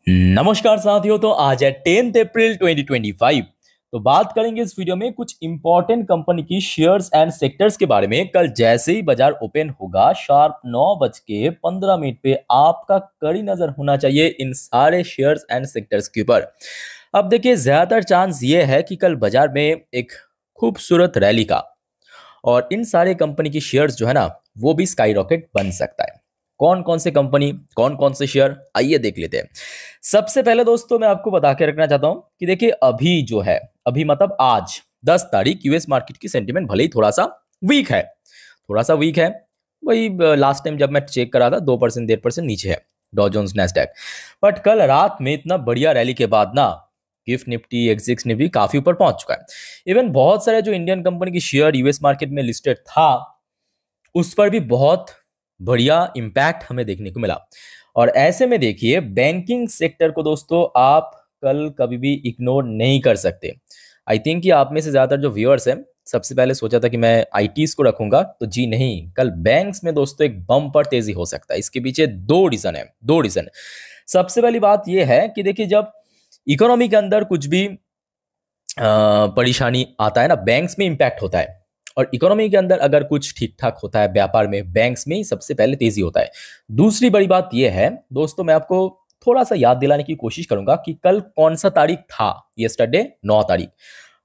नमस्कार साथियों। तो आज है 10 अप्रैल 2025। तो बात करेंगे इस वीडियो में कुछ इंपॉर्टेंट कंपनी की शेयर्स एंड सेक्टर्स के बारे में। कल जैसे ही बाजार ओपन होगा शार्प 9:15 पे आपका कड़ी नजर होना चाहिए इन सारे शेयर्स एंड सेक्टर्स के ऊपर। अब देखिए, ज्यादातर चांस ये है कि कल बाजार में एक खूबसूरत रैली का और इन सारे कंपनी की शेयर्स जो है ना, वो भी स्काई रॉकेट बन सकता है। कौन कौन से कंपनी, कौन कौन से शेयर, आइए देख लेते हैं। सबसे पहले दोस्तों मैं आपको बता के रखना चाहता हूं कि देखिए, अभी जो है, अभी मतलब आज 10 तारीख, यूएस मार्केट की सेंटीमेंट भले ही थोड़ा सा वीक है, थोड़ा सा वीक है। वही लास्ट टाइम जब मैं चेक करा था 2% 1.5% नीचे है डॉ जोन्स नैस्डैक। बट कल रात में इतना बढ़िया रैली के बाद ना, गिफ्ट निफ्टी, एक्सिक्स निफ्टी काफी ऊपर पहुंच चुका है। इवन बहुत सारे जो इंडियन कंपनी की शेयर यूएस मार्केट में लिस्टेड था, उस पर भी बहुत बढ़िया इंपैक्ट हमें देखने को मिला। और ऐसे में देखिए, बैंकिंग सेक्टर को दोस्तों आप कल कभी भी इग्नोर नहीं कर सकते। आई थिंक कि आप में से ज्यादातर जो व्यूअर्स हैं, सबसे पहले सोचा था कि मैं आईटीज को रखूंगा, तो जी नहीं, कल बैंक्स में दोस्तों एक बम्पर तेजी हो सकता है। इसके पीछे दो रीजन है, दो रीजन। सबसे पहली बात यह है कि देखिए, जब इकोनॉमी के अंदर कुछ भी परेशानी आता है ना, बैंक्स में इंपैक्ट होता है। और इकोनॉमी के अंदर अगर कुछ ठीक ठाक होता है व्यापार में, बैंक्स में ही सबसे पहले तेजी होता है। दूसरी बड़ी बात यह है दोस्तों, मैं आपको थोड़ा सा याद दिलाने की कोशिश करूंगा कि कल कौन सा तारीख था। यस्टरडे 9 तारीख।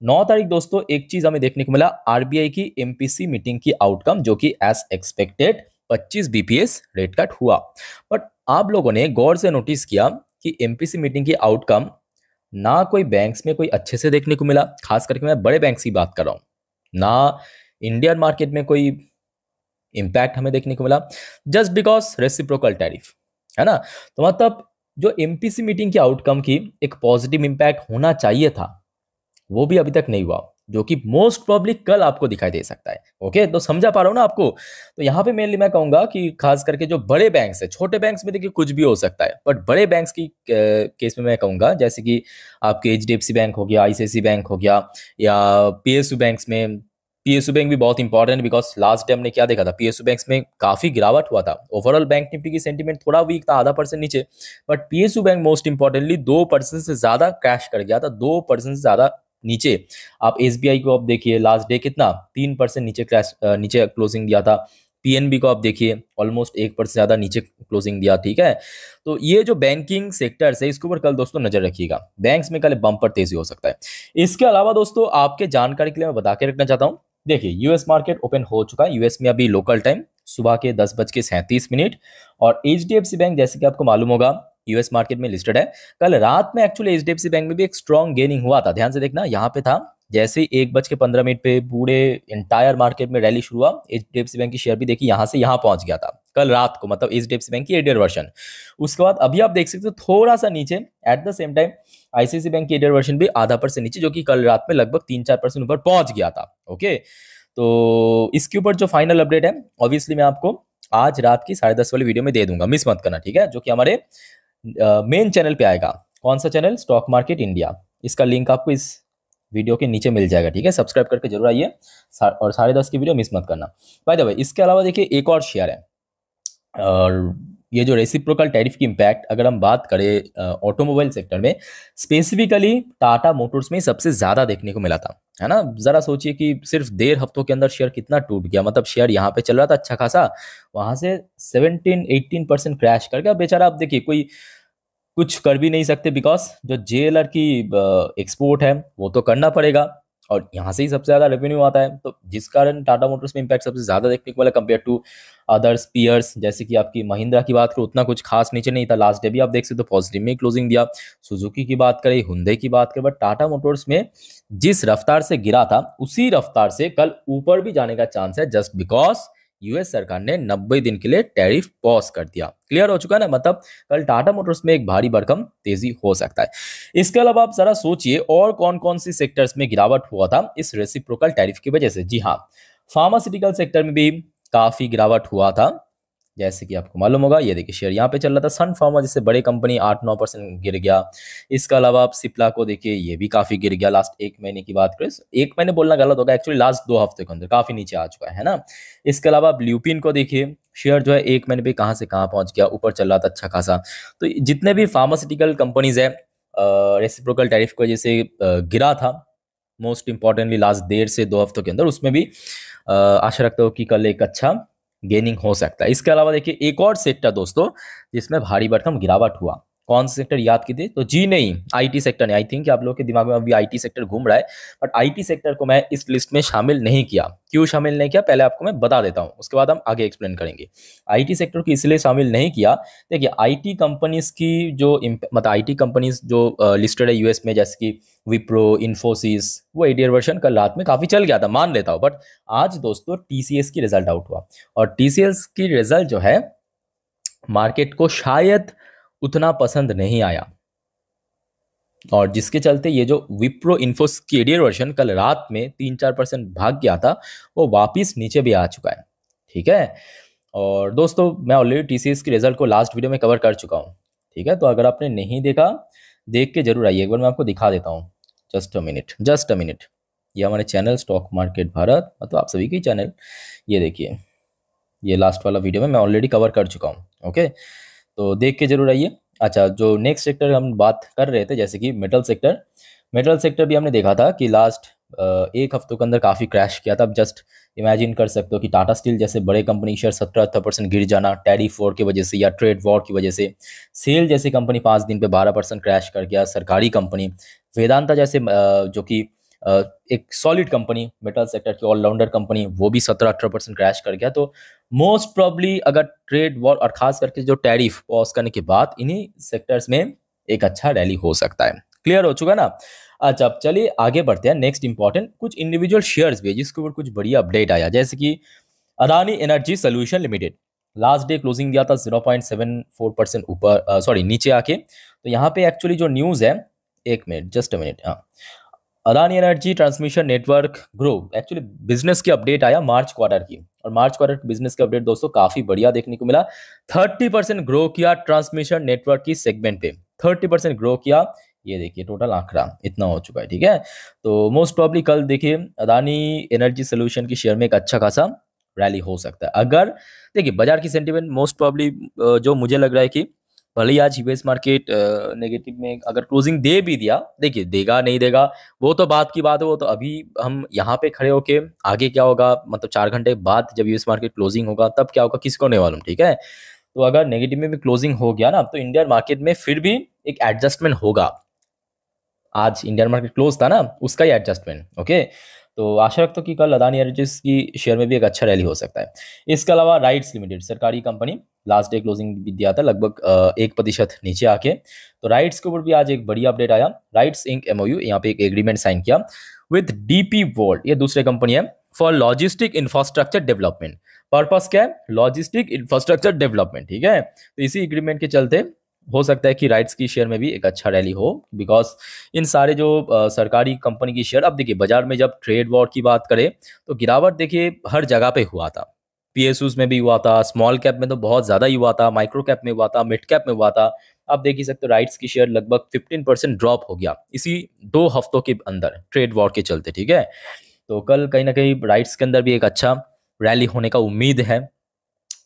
9 तारीख दोस्तों, एक चीज हमें देखने को मिला, आरबीआई की एमपीसी मीटिंग की आउटकम, जो कि as expected 25 BPS rate cut हुआ। बट आप लोगों ने गौर से नोटिस किया कि एमपीसी मीटिंग की आउटकम ना कोई बैंक्स में कोई अच्छे से देखने को मिला, खास करके मैं बड़े बैंक्स की बात कर रहा हूं ना। इंडियन मार्केट में कोई इंपैक्ट हमें देखने को मिला, जस्ट बिकॉज रेसिप्रोकल टैरिफ है ना। तो मतलब जो एमपीसी मीटिंग की आउटकम की एक पॉजिटिव इंपैक्ट होना चाहिए था, वो भी अभी तक नहीं हुआ, जो कि मोस्ट प्रोबेबली कल आपको दिखाई दे सकता है। ओके, तो समझा पा रहा हूं ना आपको। तो यहाँ पे मेनली मैं कहूंगा कि खास करके जो बड़े बैंक्स है, छोटे बैंक्स में देखिए कुछ भी हो सकता है, बट बड़े बैंक्स की केस में मैं कहूंगा, जैसे कि आपके एचडीएफसी बैंक हो गया, आईसीआईसी बैंक हो गया, या पीएसयू बैंक्स में। पीएसयू बैंक भी बहुत इंपॉर्टेंट, बिकॉज लास्ट टाइम ने क्या देखा था, पीएसयू बैंक्स में काफी गिरावट हुआ था। ओवरऑल बैंक निफ्टी की सेंटीमेंट थोड़ा वीक था, 0.5% नीचे। But PSU bank most importantly 2% से ज्यादा क्रैश कर गया था, 2% से ज्यादा नीचे। आप एसबीआई को आप देखिए, लास्ट डे कितना, 3% नीचे क्रैश, नीचे क्लोजिंग दिया था। पीएनबी को आप देखिए, ऑलमोस्ट 1% ज्यादा नीचे क्लोजिंग दिया। ठीक है, तो ये जो बैंकिंग सेक्टर है, इसके ऊपर कल दोस्तों नजर रखिएगा। बैंक्स में कल बम्पर तेजी हो सकता है। इसके अलावा दोस्तों, आपके जानकारी के लिए मैं बता के रखना चाहता हूँ, देखिए यूएस मार्केट ओपन हो चुका है। यूएस में अभी लोकल टाइम सुबह के 10:37। और एचडीएफसी बैंक, जैसे कि आपको मालूम होगा, यूएस मार्केट में लिस्टेड है। कल रात में एक्चुअली एचडीएफसी बैंक में भी एक स्ट्रॉन्ग गेनिंग हुआ था, ध्यान से देखना, यहाँ पे था। जैसे ही 1:15 पे पूरे इंटायर मार्केट में रैली शुरू हुआ, एचडीएफसी बैंक की शेयर भी देखी यहाँ से यहाँ पहुंच गया था कल रात को, मतलब एचडीएफसी बैंक की एडियर वर्जन। उसके बाद अभी आप देख सकते हो थोड़ा सा नीचे, at the same time ICICI bank की एडियर वर्जन भी 0.5% नीचे, जो कि कल रात में लगभग 3-4% ऊपर पहुंच गया था। ओके, तो इसके ऊपर जो फाइनल अपडेट है, ऑब्वियसली मैं आपको आज रात की 10:30 वाली वीडियो में दे दूंगा, मिस मत करना, ठीक है, जो कि हमारे मेन चैनल पे आएगा। कौन सा चैनल? Stock market India. इसका लिंक आपको इस वीडियो के नीचे मिल जाएगा, ठीक है, सब्सक्राइब करके जरूर आइए। और 10:30 की वीडियो मिस मत करना। बाय द वे, इसके अलावा देखिए एक और शेयर है, और ये जो रेसिप्रोकल टैरिफ की इम्पैक्ट, अगर हम बात करें ऑटोमोबाइल सेक्टर में, स्पेसिफिकली टाटा मोटर्स में सबसे ज्यादा देखने को मिला था, है ना। जरा सोचिए कि सिर्फ 1.5 हफ्तों के अंदर शेयर कितना टूट गया। मतलब शेयर यहाँ पे चल रहा था अच्छा खासा, वहां से 17-18% क्रैश कर गया बेचारा। आप देखिए, कोई कुछ कर भी नहीं सकते, बिकॉज जो जेएलआर की एक्सपोर्ट है वो तो करना पड़ेगा, और यहाँ से ही सबसे ज्यादा रेवेन्यू आता है। तो जिस कारण टाटा मोटर्स में इंपैक्ट सबसे ज्यादा देखने को मिला कंपेयर टू अदर्स पीयर्स। जैसे कि आपकी महिंद्रा की बात करो, उतना कुछ खास नीचे नहीं था, लास्ट डे भी आप देख सकते हो पॉजिटिव में क्लोजिंग दिया। सुजुकी की बात करें, हुंडई की बात करें, बट टाटा मोटर्स में जिस रफ्तार से गिरा था, उसी रफ्तार से कल ऊपर भी जाने का चांस है, जस्ट बिकॉज यूएस सरकार ने 90 दिन के लिए टैरिफ पॉज कर दिया। क्लियर हो चुका है ना, मतलब कल टाटा मोटर्स में एक भारी भरकम तेजी हो सकता है। इसके अलावा आप जरा सोचिए और कौन कौन सी सेक्टर्स में गिरावट हुआ था इस रेसिप्रोकल टैरिफ की वजह से। जी हाँ, फार्मास्यूटिकल सेक्टर में भी काफी गिरावट हुआ था। जैसे कि आपको मालूम होगा, ये देखिए शेयर यहाँ पे चल रहा था। सन फार्मा जैसे बड़े कंपनी 8-9% गिर गया। इसके अलावा आप सिप्ला को देखिए, ये भी काफ़ी गिर गया। लास्ट एक महीने की बात करें, एक महीने बोलना गलत होगा, एक्चुअली लास्ट 2 हफ्ते के अंदर काफ़ी नीचे आ चुका है ना। इसके अलावा आप ल्यूपिन को देखिए, शेयर जो है एक महीने पे कहाँ से कहाँ पहुँच गया, ऊपर चल रहा था अच्छा खासा। तो जितने भी फार्मास्यूटिकल कंपनीज है, रेसिप्रोकल टैरिफ की वजह से गिरा था मोस्ट इंपॉर्टेंटली लास्ट 1.5 से 2 हफ्तों के अंदर, उसमें भी आशा रखता हूँ कि कल एक अच्छा गेनिंग हो सकता है। इसके अलावा देखिए एक और सेक्टर दोस्तों जिसमें भारी भरकम गिरावट हुआ, कौन सा सेक्टर याद कीजिए, तो जी नहीं, आईटी सेक्टर नहीं। आई थिंक आप लोगों के दिमाग में अभी आईटी सेक्टर घूम रहा है, बट आईटी सेक्टर को मैं इस लिस्ट में शामिल नहीं किया। क्यों शामिल नहीं किया, पहले आपको मैं बता देता हूं, उसके बाद हम आगे एक्सप्लेन करेंगे। आईटी सेक्टर को इसलिए शामिल नहीं किया, देखिए आईटी कंपनीज की जो मतलब आईटी कंपनीज जो लिस्टेड है यूएस में, जैसे कि विप्रो, इन्फोसिस, वो एडीयर वर्जन कल रात में काफी चल गया था, मान लेता हूं। बट आज दोस्तों टीसीएस की रिजल्ट आउट हुआ, और टीसीएस की रिजल्ट जो है मार्केट को शायद उतना पसंद नहीं आया, और जिसके चलते ये जो विप्रो इन्फोसिस की एडीयर वर्जन कल रात में 3-4% भाग गया था, वो वापिस नीचे भी आ चुका है। ठीक है, और दोस्तों मैं ऑलरेडी टीसीएस की रिजल्ट को लास्ट वीडियो में कवर कर चुका हूँ। ठीक है, तो अगर आपने नहीं देखा, देख के जरूर आइए, एक बार मैं आपको दिखा देता हूँ। जस्ट अ मिनट, ये हमारे चैनल स्टॉक मार्केट भारत, मतलब आप सभी के चैनल, ये देखिए, ये लास्ट वाला वीडियो में मैं ऑलरेडी कवर कर चुका हूँ। ओके, तो देख के जरूर आइए। अच्छा, जो नेक्स्ट सेक्टर हम बात कर रहे थे, जैसे कि मेटल सेक्टर भी हमने देखा था कि लास्ट एक हफ्तों के अंदर काफ़ी क्रैश किया था। अब जस्ट इमेजिन कर सकते हो कि टाटा स्टील जैसे बड़े कंपनी शेयर 17-18% गिर जाना टैरिफ वॉर की वजह से या ट्रेड वॉर की वजह से। सेल जैसी कंपनी 5 दिन पे 12% क्रैश कर गया। सरकारी कंपनी वेदांता जैसे जो कि एक सॉलिड कंपनी, मेटल सेक्टर की ऑलराउंडर कंपनी, वो भी 17-18% क्रैश कर गया। तो मोस्ट प्रॉब्ली अगर ट्रेड वॉर और खास करके जो टैरिफ पॉज करने के बाद इन्हीं सेक्टर्स में एक अच्छा रैली हो सकता है। क्लियर हो चुका ना। अच्छा, अब चलिए आगे बढ़ते हैं। नेक्स्ट इंपॉर्टेंट कुछ इंडिविजुअल शेयर्स भी है जिसके ऊपर कुछ बढ़िया अपडेट आया, जैसे कि Adani energy solution limited last day closing दिया था 0.74% ऊपर, सॉरी नीचे आके। तो यहाँ पे एक्चुअली जो न्यूज़ है, एक मिनट, जस्ट अ मिनट, हाँ, Adani energy transmission network group actually business की अपडेट आया मार्च क्वार्टर की, और मार्च क्वार्टर की बिजनेस का अपडेट दोस्तों काफी बढ़िया देखने को मिला। 30% ग्रो किया ट्रांसमिशन नेटवर्क की सेगमेंट पे, 30% ग्रो किया। ये देखिए टोटल आंकड़ा इतना हो चुका है। ठीक है, तो मोस्ट प्रॉब्ली कल देखिए अदानी एनर्जी सोल्यूशन की शेयर में एक अच्छा खासा रैली हो सकता है। अगर देखिए बाजार की सेंटीमेंट मोस्ट प्रॉब्ली जो मुझे लग रहा है कि भले ही आज यूएस मार्केट नेगेटिव में अगर क्लोजिंग दे भी दिया, देखिए देगा नहीं देगा वो तो बात की बात है, वो तो अभी हम यहाँ पे खड़े होके आगे क्या होगा, मतलब 4 घंटे बाद जब यूएस मार्केट क्लोजिंग होगा तब क्या होगा किसको नहीं मालूम। ठीक है, तो अगर नेगेटिव में भी क्लोजिंग हो गया ना, तो इंडियन मार्केट में फिर भी एक एडजस्टमेंट होगा। आज इंडियन मार्केट क्लोज था ना, उसका ही एडजस्टमेंट। ओके, तो आशा रखता हूँ कि कल अदानी एनर्जीज की शेयर में भी एक अच्छा रैली हो सकता है। इसके अलावा राइट्स लिमिटेड सरकारी कंपनी लास्ट डे क्लोजिंग भी दिया था लगभग 1% नीचे आके। तो राइट्स के ऊपर भी आज एक बढ़िया अपडेट आया। राइट्स इंक एमओयू, यहाँ पे एक एग्रीमेंट साइन किया विद डीपी वर्ल्ड, ये दूसरे कंपनी है, for logistic infrastructure development. Purpose क्या है, लॉजिस्टिक इंफ्रास्ट्रक्चर डेवलपमेंट। ठीक है, तो इसी एग्रीमेंट के चलते हो सकता है कि राइट्स की शेयर में भी एक अच्छा रैली हो, बिकॉज इन सारे जो सरकारी कंपनी की शेयर, अब देखिए बाजार में जब ट्रेड वॉर की बात करें तो गिरावट देखिए हर जगह पे हुआ था। पीएसयूज में भी हुआ था, स्मॉल कैप में तो बहुत ज़्यादा ही हुआ था, माइक्रो कैप में हुआ था, मिड कैप में हुआ था। आप देख ही सकते हो राइट्स की शेयर लगभग 15% ड्रॉप हो गया इसी 2 हफ्तों के अंदर ट्रेड वॉर के चलते। ठीक है, तो कल कहीं ना कहीं राइट्स के अंदर भी एक अच्छा रैली होने का उम्मीद है।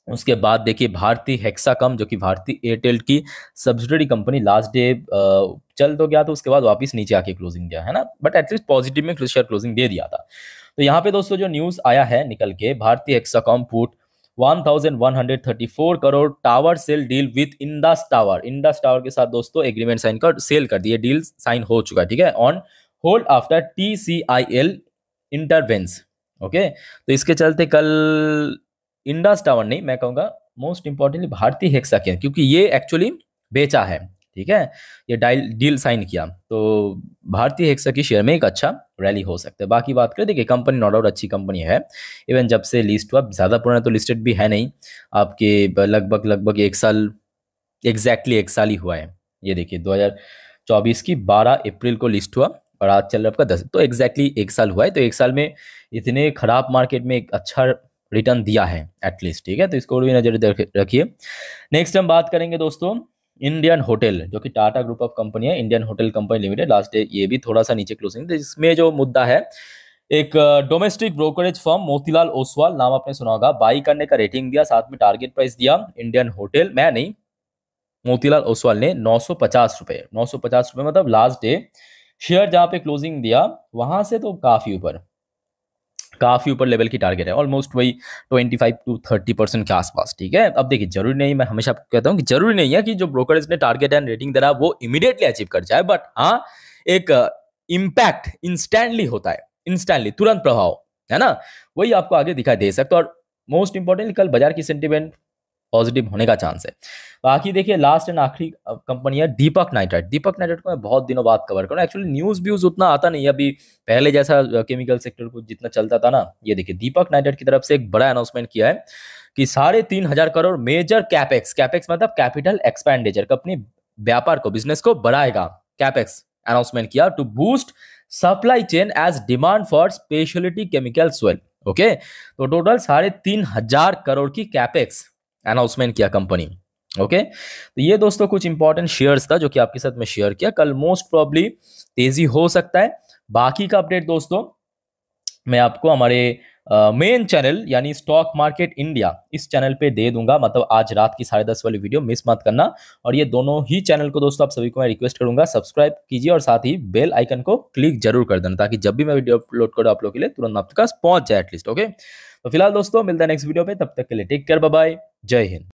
उसके बाद देखिए भारती हेक्साकॉम, जो कि भारती एयरटेल की सब्सिडरी कंपनी, लास्ट डे चल तो गया, तो उसके बाद वापस नीचे आके क्लोजिंग दिया है ना, बट एटलीस्ट पॉजिटिव में शेयर क्लोजिंग दे दिया था। तो यहाँ पे दोस्तों जो न्यूज़ आया है निकल के, Bharti Hexacom put 1134 crore tower sale deal with Indus tower. Indus tower के साथ दोस्तों एग्रीमेंट साइन कर सेल कर दिए, डील साइन हो चुका है। ठीक है, on hold after TCIL intervenes. Okay, तो इसके चलते कल इंडस टावर नहीं, मैं कहूँगा मोस्ट इंपॉर्टेंटली भारती हेक्साकॉम, क्योंकि ये एक्चुअली बेचा है। ठीक है, ये डील साइन किया, तो भारतीय हेक्सा की शेयर में एक अच्छा रैली हो सकता है। बाकी बात करें, देखिए कंपनी नो डाउट अच्छी कंपनी है, इवन जब से लिस्ट हुआ, ज़्यादा पुराना तो लिस्टेड भी है नहीं, आपके लगभग 1 साल, एग्जैक्टली 1 साल ही हुआ है। ये देखिए 2024 की 12 अप्रैल को लिस्ट हुआ और आज चल रहा है आपका 10, तो एग्जैक्टली 1 साल हुआ है। तो 1 साल में इतने खराब मार्केट में एक अच्छा रिटर्न दिया है एटलीस्ट, ठीक है, तो इसको भी नजर रखिए। नेक्स्ट हम बात करेंगे दोस्तों इंडियन होटल, जो कि टाटा ग्रुप ऑफ कंपनी है, Indian hotel company limited, last day ये भी थोड़ा सा नीचे क्लोजिंग, तो इसमें जो मुद्दा है, एक domestic brokerage firm Motilal Oswal, नाम आपने सुना होगा, बाई करने का रेटिंग दिया, साथ में टारगेट प्राइस दिया। इंडियन होटल, मैं नहीं, मोतीलाल ओसवाल ने 950 रुपए, 950 रुपए मतलब लास्ट डे शेयर जहां पे क्लोजिंग दिया वहां से तो काफी ऊपर लेवल की टारगेट है, ऑलमोस्ट वही 25 to 30% के आसपास, ठीक है। अब देखिए, जरूरी नहीं, मैं हमेशा आपको कहता हूं कि जरूरी नहीं है कि जो ब्रोकरेज ने टारगेट एंड रेटिंग दे रहा है वो इमीडिएटली अचीव कर जाए, बट हाँ, एक इम्पैक्ट इंस्टेंटली होता है, इंस्टेंटली, तुरंत प्रभाव, है ना, वही आपको आगे दिखाई दे सकता है। और मोस्ट इंपॉर्टेंट, कल बाजार की सेंटिमेंट पॉजिटिव होने का चांस है। बाकी देखिए, लास्ट एंड आखिरी कंपनी है दीपक नाइट्राइट। दीपक नाइट्राइट को मैं बहुत दिनों बाद कवर करूँ, एक्चुअली न्यूज व्यूज उतना आता नहीं है अभी, पहले जैसा केमिकल सेक्टर को जितना चलता था ना। ये देखिए, दीपक नाइट्राइट की तरफ से एक बड़ा अनाउंसमेंट किया है कि 3,500 करोड़ मेजर कैपेक्स, कैपेक्स मतलब कैपिटल एक्सपेंडिचर, अपने व्यापार को, बिजनेस को बढ़ाएगा, कैपेक्स अनाउंसमेंट किया to boost supply chain as demand for speciality chemicals well. Okay, तो टोटल 3,500 करोड़ की कैपेक्स अनाउंसमेंट किया कंपनी। ओके, तो ये दोस्तों कुछ इंपॉर्टेंट शेयर्स था जो कि आपके साथ में शेयर किया। कल मोस्ट प्रॉब्ली तेजी हो सकता है। बाकी का अपडेट दोस्तों मैं आपको हमारे मेन चैनल यानी स्टॉक मार्केट इंडिया, इस चैनल पे दे दूंगा, मतलब आज रात की 10:30 वाली वीडियो मिस मत करना। और ये दोनों ही चैनल को दोस्तों आप सभी को मैं रिक्वेस्ट करूंगा सब्सक्राइब कीजिए और साथ ही बेल आइकन को क्लिक जरूर कर देना, ताकि जब भी मैं वीडियो अपलोड करूँ आप लोग के लिए तुरंत आपके पास पहुंच जाए एटलीस्ट। ओके, तो फिलहाल दोस्तों मिलता है नेक्स्ट वीडियो पे, तब तक के लिए टेक केयर, बाय बाय, जय हिंद।